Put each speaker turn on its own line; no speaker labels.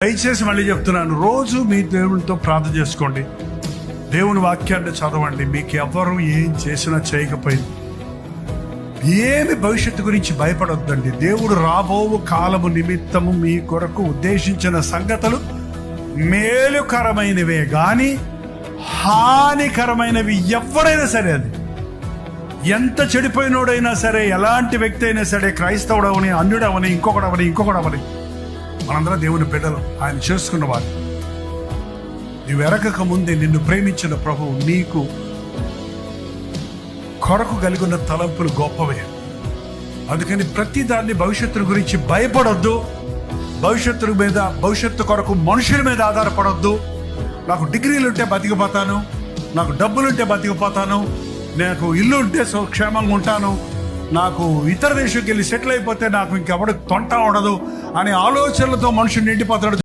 దయచేసి మళ్ళీ చెప్తున్నాను, రోజు మీ దేవునితో ప్రార్థన చేసుకోండి, దేవుని వాక్యాన్ని చదవండి. మీకు ఎవరు ఏం చేసినా చేయకపోయింది ఏమి భవిష్యత్తు గురించి భయపడొద్దండి. దేవుడు రాబో కాలము నిమిత్తము మీ కొరకు ఉద్దేశించిన సంగతులు మేలుకరమైనవే గాని హానికరమైనవి ఎవరైనా సరే, అది ఎంత చెడిపోయినోడైనా సరే, ఎలాంటి వ్యక్తి అయినా సరే, క్రైస్తవుడవని, అన్యుడవని, ఇంకొకడవని మనందరం దేవుని బిడ్డలు, ఆయన చేసుకున్నవాడు. నీవు ఎరగక ముందే నిన్ను ప్రేమించిన ప్రభువు నీకు కొరకు కలిగి ఉన్న తలంపులు గొప్పవే. అందుకని ప్రతి దాన్ని భవిష్యత్తు గురించి భయపడొద్దు. భవిష్యత్తు కొరకు మనుషుల మీద ఆధారపడొద్దు. నాకు డిగ్రీలుంటే బతికిపోతాను, నాకు డబ్బులుంటే బతికిపోతాను, నాకు ఇల్లు ఉంటే క్షేమంగా ఉంటాను, నాకు ఇతర దేశంకి వెళ్ళి సెటిల్ అయిపోతే నాకు ఇంకెవడు తొంట ఉండదు అనే ఆలోచనలతో మనుషులు నిండిపోతాడు.